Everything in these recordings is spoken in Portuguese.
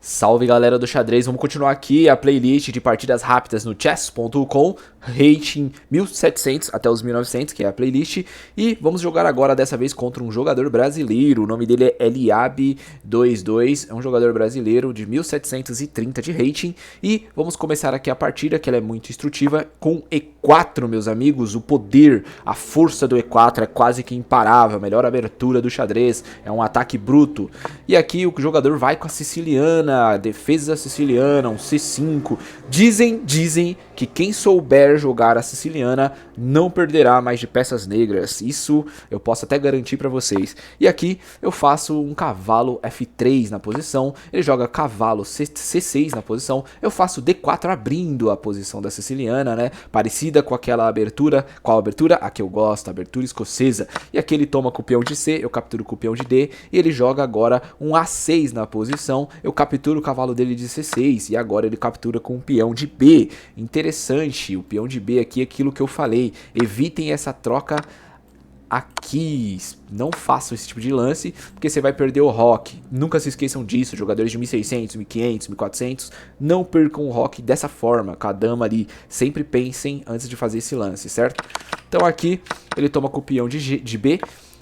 Salve galera do xadrez, vamos continuar aqui a playlist de partidas rápidas no chess.com, rating 1700 até os 1900, que é a playlist, e vamos jogar agora dessa vez contra um jogador brasileiro, o nome dele é Eliab22, é um jogador brasileiro de 1730 de rating, e vamos começar aqui a partida, que ela é muito instrutiva, com E4, meus amigos, o poder, a força do E4 é quase que imparável, a melhor abertura do xadrez, é um ataque bruto, e aqui o jogador vai com a siciliana, defesa siciliana, um C5. Dizem que quem souber jogar a siciliana não perderá mais de peças negras. Isso eu posso até garantir para vocês. E aqui eu faço um cavalo F3 na posição, ele joga cavalo C6 na posição, eu faço D4 abrindo a posição da siciliana, né? Parecida com aquela abertura, qual abertura? A que eu gosto, a abertura escocesa. E aqui ele toma com o peão de C, eu capturo com o peão de D, e ele joga agora um A6 na posição, eu capturo o cavalo dele de C6 e agora ele captura com o peão de B. Interessante, o peão de B aqui é aquilo que eu falei. Evitem essa troca aqui, não façam esse tipo de lance, porque você vai perder o rock. Nunca se esqueçam disso, jogadores de 1600, 1500, 1400, não percam o rock dessa forma, com a dama ali. Sempre pensem antes de fazer esse lance, certo? Então aqui ele toma com o peão de B.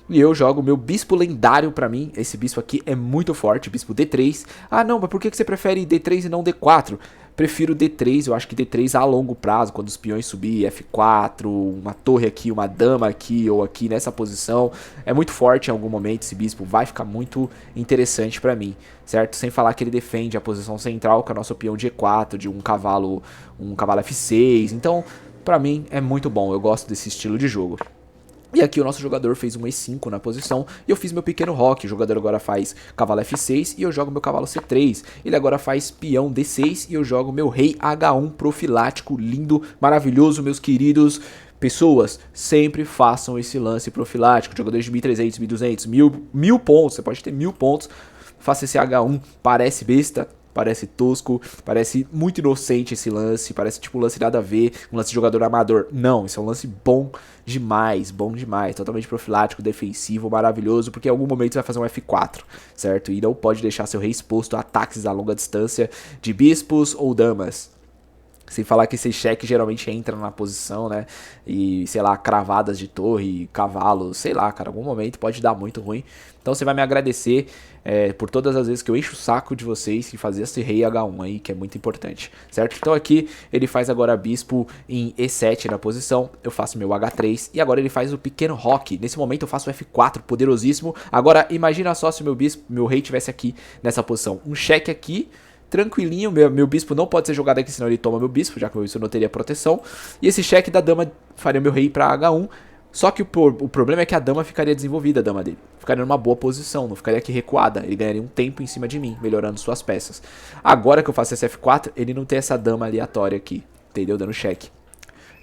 E eu jogo meu bispo lendário pra mim. Esse bispo aqui é muito forte, bispo D3. Ah não, mas por que você prefere D3 e não D4? Prefiro D3, eu acho que D3 a longo prazo, quando os peões subir F4, uma torre aqui, uma dama aqui ou aqui nessa posição. É muito forte em algum momento, esse bispo vai ficar muito interessante pra mim, certo? Sem falar que ele defende a posição central, que é o nosso peão de E4, de um cavalo F6. Então, pra mim é muito bom, eu gosto desse estilo de jogo. E aqui o nosso jogador fez um E5 na posição e eu fiz meu pequeno roque. O jogador agora faz cavalo F6 e eu jogo meu cavalo C3. Ele agora faz peão D6 e eu jogo meu rei H1 profilático, lindo, maravilhoso, meus queridos. Pessoas, sempre façam esse lance profilático. Jogadores de 1300, 1200, 1000 pontos, você pode ter 1000 pontos. Faça esse H1, parece besta, parece tosco, parece muito inocente esse lance, parece tipo um lance nada a ver, um lance de jogador amador. Não, isso é um lance bom demais, totalmente profilático, defensivo, maravilhoso, porque em algum momento você vai fazer um F4, certo? E não pode deixar seu rei exposto a ataques a longa distância de bispos ou damas. Sem falar que esse cheque geralmente entra na posição, né? E, sei lá, cravadas de torre, cavalo, sei lá, cara, algum momento pode dar muito ruim. Então você vai me agradecer por todas as vezes que eu encho o saco de vocês e fazer esse rei H1 aí, que é muito importante, certo? Então aqui ele faz agora bispo em E7 na posição, eu faço meu H3 e agora ele faz o pequeno roque. Nesse momento eu faço o F4, poderosíssimo. Agora imagina só se meu rei tivesse aqui nessa posição. Um cheque aqui, tranquilinho, meu bispo não pode ser jogado aqui, senão ele toma meu bispo, já que meu bispo não teria proteção. E esse cheque da dama faria meu rei para H1. Só que o problema é que a dama ficaria desenvolvida, a dama dele. Ficaria numa boa posição, não ficaria aqui recuada. Ele ganharia um tempo em cima de mim, melhorando suas peças. Agora que eu faço esse F4, ele não tem essa dama aleatória aqui, entendeu? Dando cheque.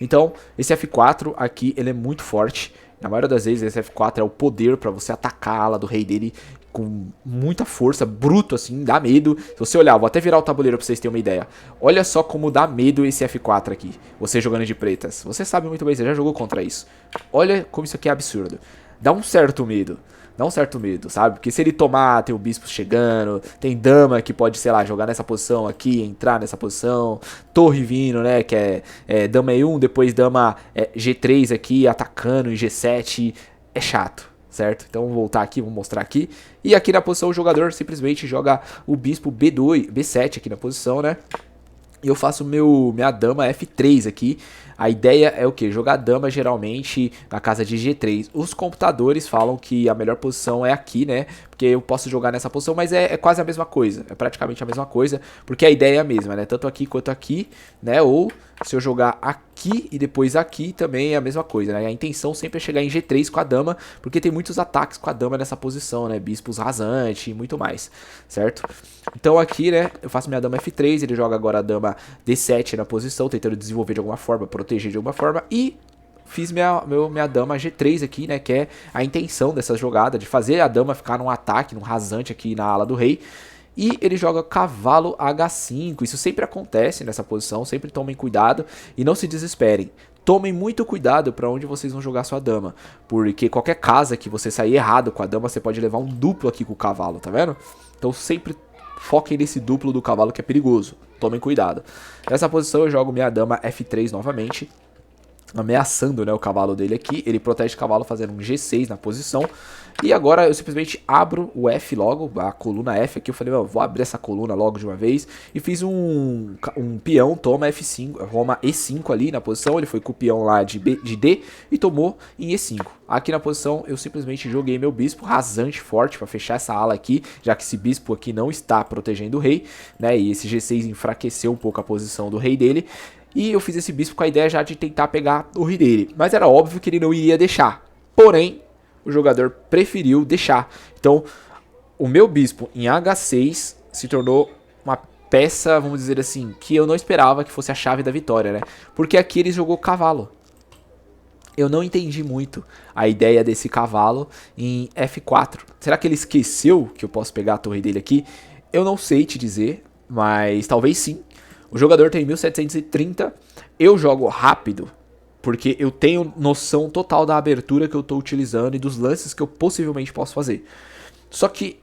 Então, esse F4 aqui, ele é muito forte. Na maioria das vezes, esse F4 é o poder para você atacar a ala do rei dele com muita força, bruto assim, dá medo. Se você olhar, vou até virar o tabuleiro pra vocês terem uma ideia. Olha só como dá medo esse F4 aqui, você jogando de pretas. Você sabe muito bem, você já jogou contra isso. Olha como isso aqui é absurdo. Dá um certo medo. Dá um certo medo, sabe? Porque se ele tomar, tem o bispo chegando, tem dama que pode, sei lá, jogar nessa posição aqui, entrar nessa posição, torre vindo, né, que é dama E1, depois dama G3 aqui, atacando em G7, é chato. Certo? Então vamos voltar aqui, vamos mostrar aqui. E aqui na posição o jogador simplesmente joga o bispo B2, B7 aqui na posição, né? E eu faço minha dama F3 aqui. A ideia é o que? Jogar dama geralmente na casa de G3. Os computadores falam que a melhor posição é aqui, né? Porque eu posso jogar nessa posição, mas é quase a mesma coisa. É praticamente a mesma coisa, porque a ideia é a mesma, né? Tanto aqui quanto aqui, né? Ou se eu jogar aqui e depois aqui também é a mesma coisa, né? A intenção sempre é chegar em G3 com a dama, porque tem muitos ataques com a dama nessa posição, né? Bispos rasante e muito mais, certo? Então aqui, né, eu faço minha dama F3, ele joga agora a dama D7 na posição, tentando desenvolver de alguma forma, proteger de alguma forma, e fiz minha dama G3 aqui, né, que é a intenção dessa jogada, de fazer a dama ficar num ataque, num rasante aqui na ala do rei. E ele joga cavalo H5, isso sempre acontece nessa posição, sempre tomem cuidado e não se desesperem. Tomem muito cuidado para onde vocês vão jogar sua dama, porque qualquer casa que você sair errado com a dama, você pode levar um duplo aqui com o cavalo, tá vendo? Então sempre foquem nesse duplo do cavalo que é perigoso. Tomem cuidado. Nessa posição eu jogo minha dama F3 novamente, ameaçando, né, o cavalo dele aqui. Ele protege o cavalo fazendo um G6 na posição. E agora eu simplesmente abro o F logo, a coluna F aqui. Eu falei, vou abrir essa coluna logo de uma vez. E fiz um peão, toma F5, toma E5 ali na posição. Ele foi com o peão lá de D e tomou em E5. Aqui na posição eu simplesmente joguei meu bispo rasante forte para fechar essa ala aqui, já que esse bispo aqui não está protegendo o rei, né? E esse G6 enfraqueceu um pouco a posição do rei dele. E eu fiz esse bispo com a ideia já de tentar pegar o rei dele. Mas era óbvio que ele não iria deixar. Porém, o jogador preferiu deixar. Então, o meu bispo em H6 se tornou uma peça, vamos dizer assim, que eu não esperava que fosse a chave da vitória, né? Porque aqui ele jogou cavalo. Eu não entendi muito a ideia desse cavalo em F4. Será que ele esqueceu que eu posso pegar a torre dele aqui? Eu não sei te dizer, mas talvez sim. O jogador tem 1730, eu jogo rápido, porque eu tenho noção total da abertura que eu estou utilizando e dos lances que eu possivelmente posso fazer. Só que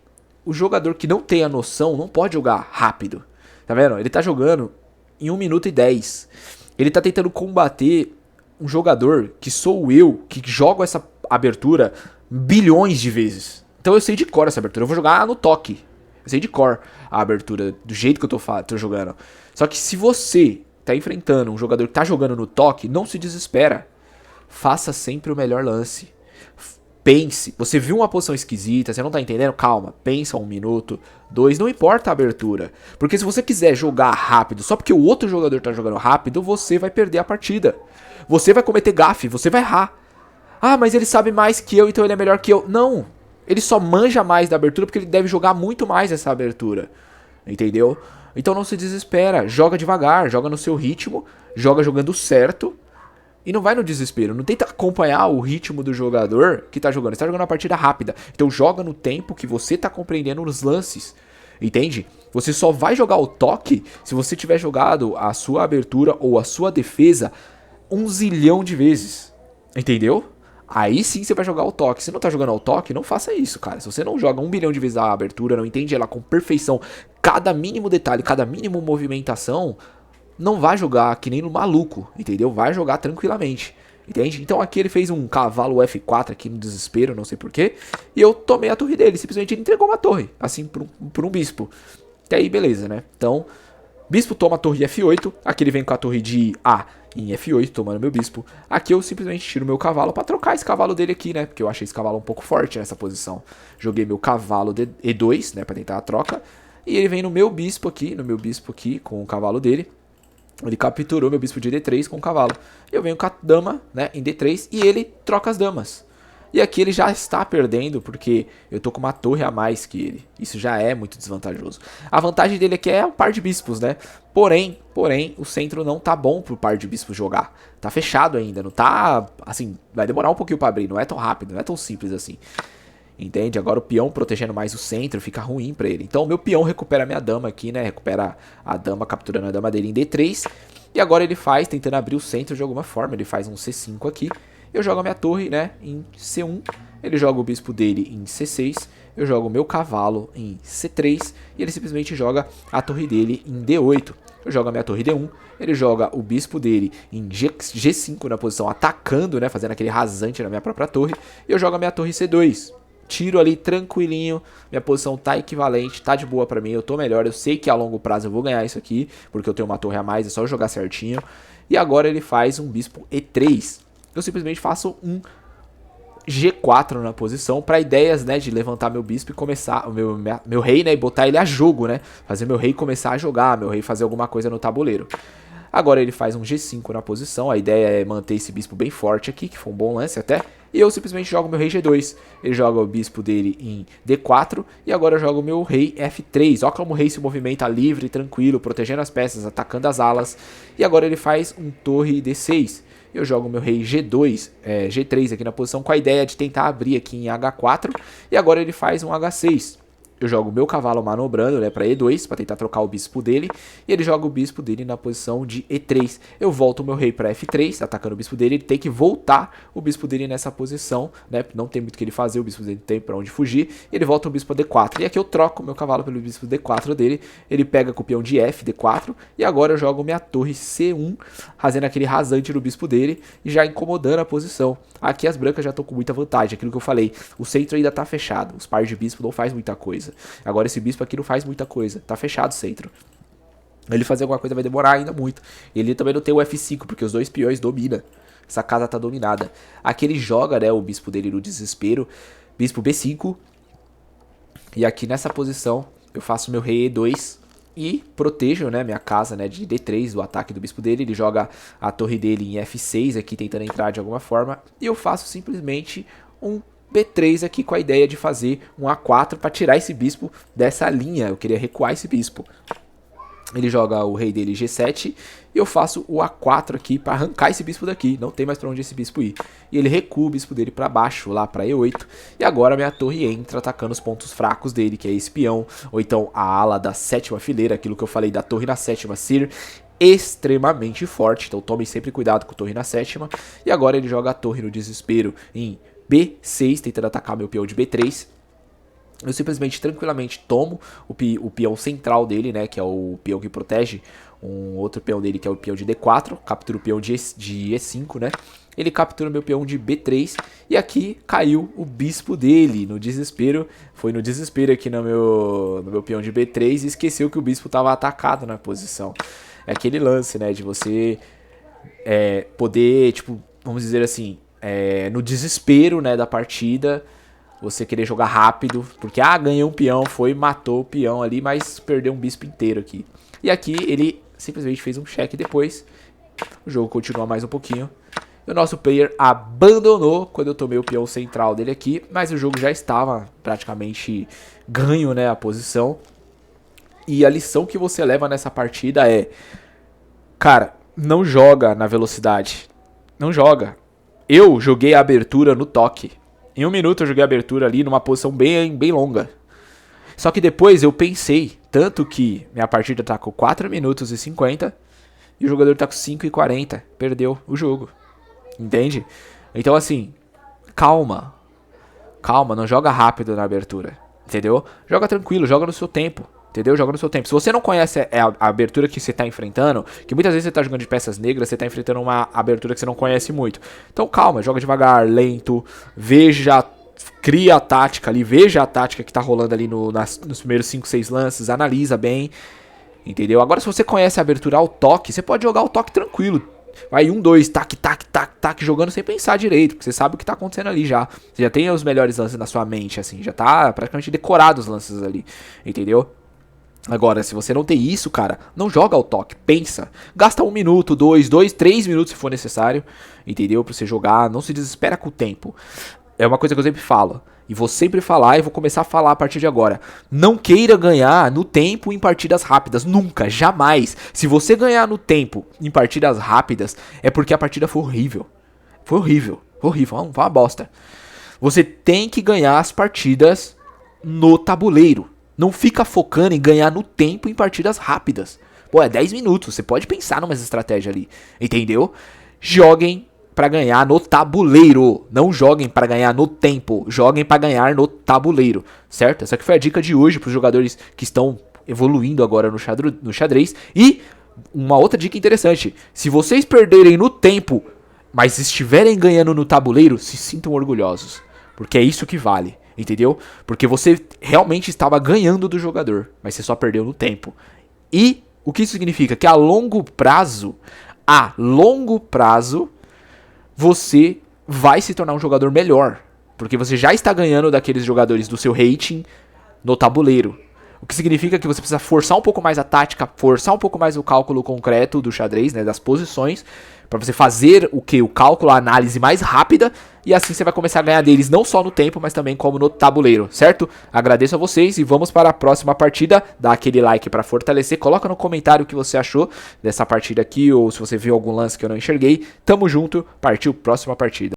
o jogador que não tem a noção não pode jogar rápido. Tá vendo? Ele tá jogando em 1 minuto e 10. Ele tá tentando combater um jogador que sou eu, que jogo essa abertura bilhões de vezes. Então eu sei de cor essa abertura. Eu vou jogar no toque. Eu sei de cor a abertura, do jeito que eu tô jogando. Só que se você tá enfrentando um jogador que tá jogando no toque, não se desespera. Faça sempre o melhor lance. Pense. Você viu uma posição esquisita, você não tá entendendo? Calma. Pensa 1 minuto, 2, não importa a abertura. Porque se você quiser jogar rápido, só porque o outro jogador tá jogando rápido, você vai perder a partida. Você vai cometer gafe, você vai errar. Ah, mas ele sabe mais que eu, então ele é melhor que eu. Não. Ele só manja mais da abertura porque ele deve jogar muito mais essa abertura. Entendeu? Então não se desespera. Joga devagar, joga no seu ritmo, joga jogando certo. E não vai no desespero. Não tenta acompanhar o ritmo do jogador que tá jogando. Você tá jogando uma partida rápida. Então joga no tempo que você tá compreendendo os lances. Entende? Você só vai jogar o toque se você tiver jogado a sua abertura ou a sua defesa 1 zilhão de vezes. Entendeu? Aí sim você vai jogar o toque. Se não tá jogando ao toque, não faça isso, cara. Se você não joga 1 bilhão de vezes a abertura, não entende ela com perfeição, cada mínimo detalhe, cada mínimo movimentação, não vai jogar que nem no maluco, entendeu? Vai jogar tranquilamente, entende? Então aqui ele fez um cavalo F4 aqui no desespero, não sei porquê, e eu tomei a torre dele. Simplesmente ele entregou uma torre, assim, por um bispo. E aí, beleza, né? Então, bispo toma a torre F8, aqui ele vem com a torre de A em F8, tomando meu bispo. Aqui eu simplesmente tiro meu cavalo pra trocar esse cavalo dele aqui, né? Porque eu achei esse cavalo um pouco forte nessa posição. Joguei meu cavalo de E2, né? Pra tentar a troca. E ele vem no meu bispo aqui, com o cavalo dele. Ele capturou meu bispo de D3 com o cavalo. Eu venho com a dama, né, em D3 e ele troca as damas. E aqui ele já está perdendo porque eu tô com uma torre a mais que ele. Isso já é muito desvantajoso. A vantagem dele aqui é o par de bispos, né? Porém, o centro não tá bom pro par de bispos jogar. Tá fechado ainda, não tá, assim, vai demorar um pouquinho pra abrir, não é tão rápido, não é tão simples assim. Entende? Agora o peão protegendo mais o centro fica ruim pra ele. Então o meu peão recupera a minha dama aqui, né? Recupera a dama, capturando a dama dele em D3. E agora ele faz, tentando abrir o centro de alguma forma, ele faz um C5 aqui. Eu jogo a minha torre, né, em C1, ele joga o bispo dele em C6, eu jogo o meu cavalo em C3 e ele simplesmente joga a torre dele em D8. Eu jogo a minha torre D1, ele joga o bispo dele em G5 na posição atacando, né, fazendo aquele rasante na minha própria torre, e eu jogo a minha torre C2. Tiro ali tranquilinho, minha posição tá equivalente, tá de boa pra mim, eu tô melhor, eu sei que a longo prazo eu vou ganhar isso aqui, porque eu tenho uma torre a mais, é só jogar certinho. E agora ele faz um bispo E3. Eu simplesmente faço um G4 na posição para ideias, né, de levantar meu bispo e começar o meu rei, né, e botar ele a jogo, né, fazer meu rei começar a jogar, meu rei fazer alguma coisa no tabuleiro. Agora ele faz um G5 na posição, a ideia é manter esse bispo bem forte aqui, que foi um bom lance até, e eu simplesmente jogo meu rei G2, ele joga o bispo dele em D4, e agora eu jogo meu rei F3, olha como o rei se movimenta livre, tranquilo, protegendo as peças, atacando as alas, e agora ele faz um torre D6, eu jogo meu rei G2, G3 aqui na posição com a ideia de tentar abrir aqui em H4. E agora ele faz um H6. eu jogo o meu cavalo manobrando, né, para E2, para tentar trocar o bispo dele, e ele joga o bispo dele na posição de E3. Eu volto o meu rei para F3, atacando o bispo dele, ele tem que voltar o bispo dele nessa posição, né, não tem muito o que ele fazer, o bispo dele tem para onde fugir, e ele volta o bispo a D4. E aqui eu troco o meu cavalo pelo bispo D4 dele, ele pega com o peão de F, D4, e agora eu jogo minha torre C1, fazendo aquele rasante no bispo dele, e já incomodando a posição. Aqui as brancas já estão com muita vantagem, aquilo que eu falei, o centro ainda tá fechado, os pares de bispo não faz muita coisa. Agora esse bispo aqui não faz muita coisa, tá fechado o centro. Ele fazer alguma coisa vai demorar ainda muito. Ele também não tem o F5, porque os dois peões dominam. Essa casa tá dominada. Aqui ele joga, né, o bispo dele no desespero, bispo B5. E aqui nessa posição eu faço meu rei E2 e protejo, né, minha casa, né, de D3 do ataque do bispo dele. Ele joga a torre dele em F6 aqui, tentando entrar de alguma forma. E eu faço simplesmente um B3 aqui com a ideia de fazer um A4 para tirar esse bispo dessa linha. Eu queria recuar esse bispo. Ele joga o rei dele G7 e eu faço o A4 aqui para arrancar esse bispo daqui. Não tem mais para onde esse bispo ir. E ele recua o bispo dele para baixo, lá para E8. E agora minha torre entra atacando os pontos fracos dele, que é esse peão. Ou então a ala da 7ª fileira, aquilo que eu falei da torre na 7ª ser extremamente forte. Então tomem sempre cuidado com a torre na 7ª. E agora ele joga a torre no desespero em B6, tentando atacar meu peão de B3. Eu simplesmente, tranquilamente, tomo o peão central dele, né, que é o peão que protege um outro peão dele, que é o peão de D4. Captura o peão de E5, né. Ele captura meu peão de B3 e aqui caiu o bispo dele no desespero. Foi no desespero aqui no meu peão de B3 e esqueceu que o bispo estava atacado na posição. É aquele lance, né, de você poder, tipo, vamos dizer assim, no desespero, né, da partida, você querer jogar rápido, porque ganhou um peão, matou o peão ali, mas perdeu um bispo inteiro aqui. E aqui ele simplesmente fez um cheque depois, o jogo continua mais um pouquinho. E o nosso player abandonou quando eu tomei o peão central dele aqui, mas o jogo já estava praticamente ganho, né, a posição. E a lição que você leva nessa partida é, cara, não joga na velocidade, não joga. Eu joguei a abertura no toque. Em 1 minuto eu joguei a abertura ali numa posição bem longa. Só que depois eu pensei, tanto que minha partida tá com 4 minutos e 50 e o jogador tá com 5 e 40. Perdeu o jogo. Entende? Então assim, calma. Calma, não joga rápido na abertura. Entendeu? Joga tranquilo, joga no seu tempo. Entendeu? Joga no seu tempo. Se você não conhece a abertura que você está enfrentando, que muitas vezes você está jogando de peças negras, você está enfrentando uma abertura que você não conhece muito. Então calma, joga devagar, lento, veja, cria a tática ali, veja a tática que está rolando ali nos primeiros 5, 6 lances, analisa bem, entendeu? Agora se você conhece a abertura ao toque, você pode jogar o toque tranquilo. Vai 1, 2, tac, tac, tac, tac, jogando sem pensar direito, porque você sabe o que tá acontecendo ali já. Você já tem os melhores lances na sua mente, assim, já tá praticamente decorado os lances ali, entendeu? Agora, se você não tem isso, cara, não joga ao toque, pensa. Gasta 1 minuto, 2, 3 minutos se for necessário, entendeu? Pra você jogar, não se desespera com o tempo. É uma coisa que eu sempre falo, e vou sempre falar e vou começar a falar a partir de agora. Não queira ganhar no tempo em partidas rápidas, nunca, jamais. Se você ganhar no tempo em partidas rápidas, é porque a partida foi horrível. Foi horrível, foi uma bosta. Você tem que ganhar as partidas no tabuleiro. Não fica focando em ganhar no tempo em partidas rápidas. Pô, é 10 minutos, você pode pensar numa estratégia ali, entendeu? Joguem pra ganhar no tabuleiro, não joguem pra ganhar no tempo, joguem pra ganhar no tabuleiro, certo? Essa aqui foi a dica de hoje pros jogadores que estão evoluindo agora no xadrez. E uma outra dica interessante, se vocês perderem no tempo, mas estiverem ganhando no tabuleiro, se sintam orgulhosos, porque é isso que vale. Entendeu? Porque você realmente estava ganhando do jogador, mas você só perdeu no tempo. E o que isso significa? Que a longo prazo, você vai se tornar um jogador melhor. Porque você já está ganhando daqueles jogadores do seu rating no tabuleiro. O que significa que você precisa forçar um pouco mais a tática, forçar um pouco mais o cálculo concreto do xadrez, né, das posições, para você fazer o cálculo, a análise mais rápida, e assim você vai começar a ganhar deles não só no tempo, mas também como no tabuleiro, certo? Agradeço a vocês e vamos para a próxima partida. Dá aquele like para fortalecer, coloca no comentário o que você achou dessa partida aqui, ou se você viu algum lance que eu não enxerguei. Tamo junto, partiu, próxima partida.